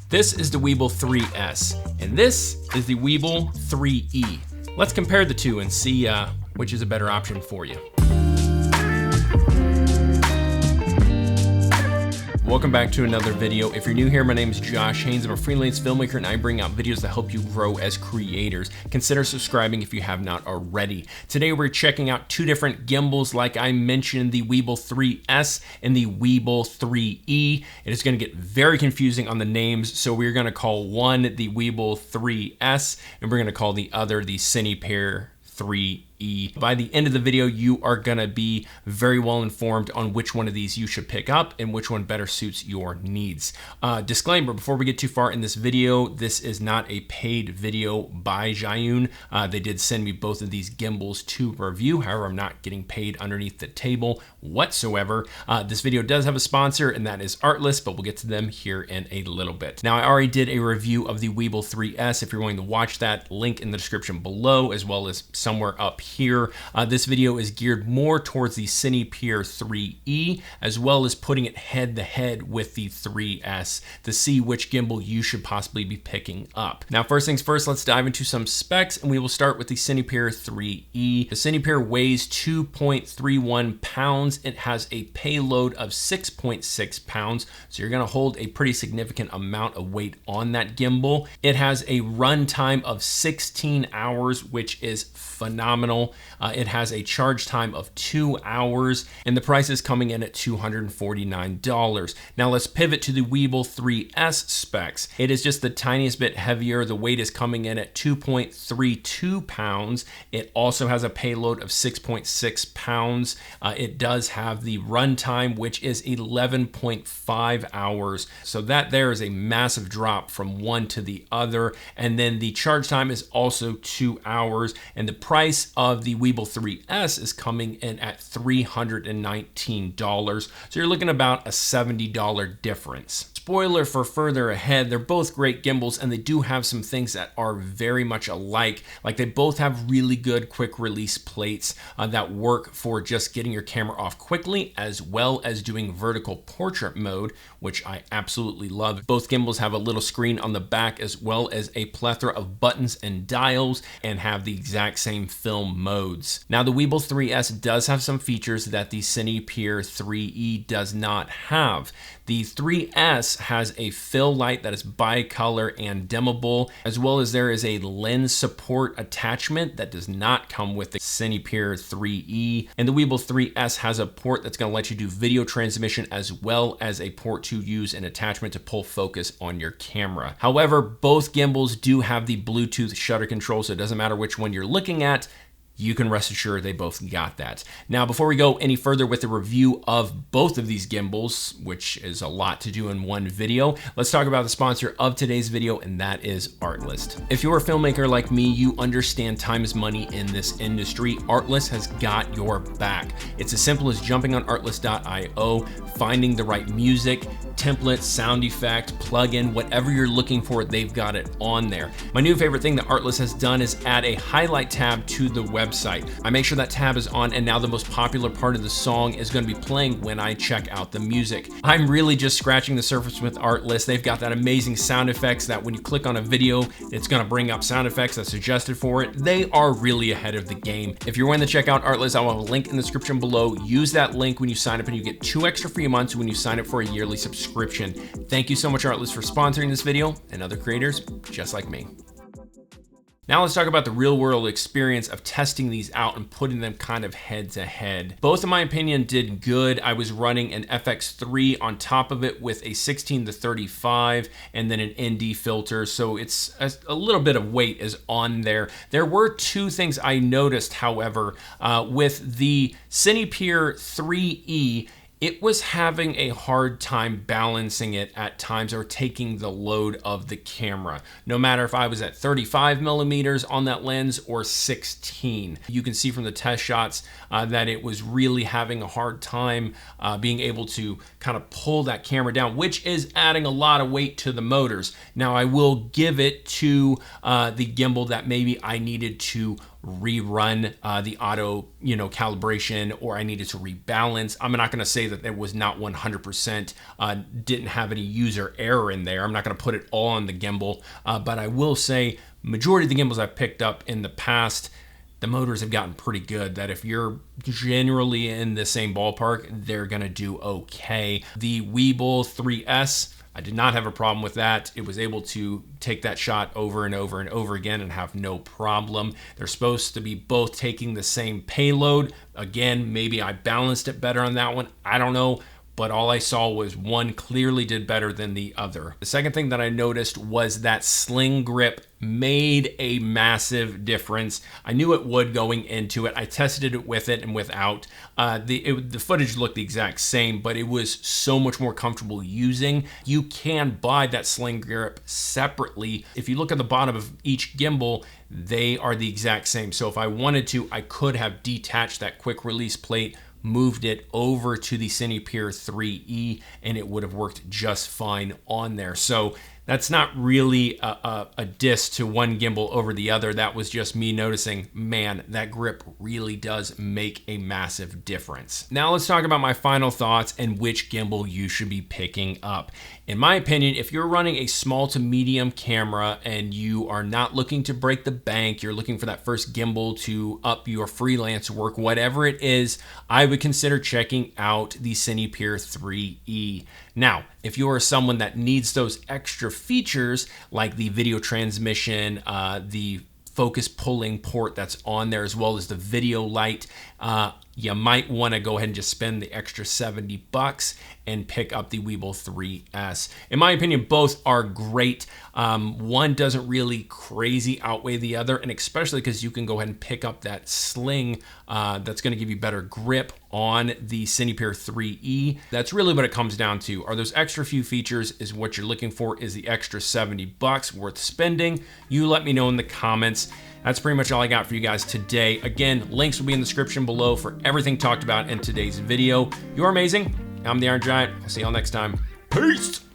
This is the Weebill 3S, and this is the Weebill 3E. Let's compare the two and see which is a better option for you. Welcome back to another video. If you're new here, my name is Josh Haynes. I'm a freelance filmmaker and I bring out videos that help you grow as creators. Consider subscribing if you have not already. Today we're checking out two different gimbals, like I mentioned, the Weebill 3S and the Weebill 3E. It is going to get very confusing on the names, so we're going to call one the Weebill 3S and we're going to call the other the Cinepeer 3E. By the end of the video, you are gonna be very well informed on which one of these you should pick up and which one better suits your needs. Disclaimer, before we get too far in this video, this is not a paid video by Zhiyun. They did send me both of these gimbals to review. However, I'm not getting paid underneath the table whatsoever. This video does have a sponsor, and that is Artlist, but we'll get to them here in a little bit. Now, I already did a review of the Weebill 3S. If you're going to watch that, link in the description below, as well as somewhere up here. This video is geared more towards the Cinepeer 3E, as well as putting it head to head with the 3S to see which gimbal you should possibly be picking up. Now, first things first, let's dive into some specs, and we will start with the Cinepeer 3E. The Cinepeer weighs 2.31 pounds. It has a payload of 6.6 pounds, so you're gonna hold a pretty significant amount of weight on that gimbal. It has a run time of 16 hours, which is phenomenal. It has a charge time of 2 hours, and the price is coming in at $249. Now let's pivot to the Weebill 3S specs. It is just the tiniest bit heavier. The weight is coming in at 2.32 pounds. It also has a payload of 6.6 pounds. It does have the run time, which is 11.5 hours. So that there is a massive drop from one to the other. And then the charge time is also 2 hours, and the price of the Weebill 3S is coming in at $319. So you're looking about a $70 difference. Spoiler for further ahead, they're both great gimbals and they do have some things that are very much alike. Like they both have really good quick release plates that work for just getting your camera off quickly, as well as doing vertical portrait mode, which I absolutely love. Both gimbals have a little screen on the back, as well as a plethora of buttons and dials, and have the exact same film modes. Now the Weebill 3S does have some features that the Cinepeer 3E does not have. The 3S has a fill light that is bicolor and dimmable, as well as there is a lens support attachment that does not come with the Cinepeer 3E. And the Weebill 3S has a port that's going to let you do video transmission, as well as a port to use an attachment to pull focus on your camera. However, both gimbals do have the Bluetooth shutter control, so it doesn't matter which one you're looking at. You can rest assured they both got that. Now, before we go any further with the review of both of these gimbals, which is a lot to do in one video, let's talk about the sponsor of today's video, and that is Artlist. If you're a filmmaker like me, you understand time is money in this industry. Artlist has got your back. It's as simple as jumping on artlist.io, finding the right music, template, sound effect, plugin, whatever you're looking for, they've got it on there. My new favorite thing that Artlist has done is add a highlight tab to the website. I make sure that tab is on, and now the most popular part of the song is going to be playing when I check out the music. I'm really just scratching the surface with Artlist. They've got that amazing sound effects that when you click on a video, it's going to bring up sound effects that's suggested for it. They are really ahead of the game. If you're going to check out Artlist, I will have a link in the description below. Use that link when you sign up, and you get 2 extra free months when you sign up for a yearly subscription. Thank you so much, Artlist, for sponsoring this video and other creators just like me. Now let's talk about the real world experience of testing these out and putting them kind of head to head. Both, in my opinion, did good. I was running an FX3 on top of it with a 16-35 and then an ND filter. So it's a little bit of weight is on there. There were two things I noticed, however, with the Cinepeer 3E. It was having a hard time balancing it at times, or taking the load of the camera, no matter if I was at 35 millimeters on that lens or 16. You can see from the test shots that it was really having a hard time being able to kind of pull that camera down, which is adding a lot of weight to the motors. Now I will give it to the gimbal that maybe I needed to rerun the auto, calibration, or I needed to rebalance. I'm not going to say that it was not 100%, didn't have any user error in there. I'm not going to put it all on the gimbal, but I will say majority of the gimbals I've picked up in the past, the motors have gotten pretty good, that if you're generally in the same ballpark, they're going to do okay. The Weebill 3S, I did not have a problem with that. It was able to take that shot over and over and over again and have no problem. They're supposed to be both taking the same payload. Again, maybe I balanced it better on that one. I don't know. But all I saw was one clearly did better than the other. The second thing that I noticed was that sling grip made a massive difference. I knew it would going into it. I tested it with it and without. The footage looked the exact same, but it was so much more comfortable using. You can buy that sling grip separately. If you look at the bottom of each gimbal, they are the exact same. So if I wanted to, I could have detached that quick release plate, moved it over to the Cinepeer 3E, and it would have worked just fine on there. So that's not really a diss to one gimbal over the other. That was just me noticing, man, that grip really does make a massive difference. Now let's talk about my final thoughts and which gimbal you should be picking up. In my opinion, if you're running a small to medium camera and you are not looking to break the bank, you're looking for that first gimbal to up your freelance work, whatever it is, I would consider checking out the Cinepeer 3E. Now, if you are someone that needs those extra features like the video transmission, the focus pulling port that's on there, as well as the video light, you might want to go ahead and just spend the extra $70 and pick up the Weebill 3S. In my opinion, both are great. One doesn't really crazy outweigh the other, and especially because you can go ahead and pick up that sling that's going to give you better grip on the Cinepeer 3E. That's really what it comes down to. Are those extra few features is what you're looking for? Is the extra $70 worth spending? You let me know in the comments. That's pretty much all I got for you guys today. Again, links will be in the description below for everything talked about in today's video. You're amazing. I'm the Iron Giant. I'll see y'all next time. Peace!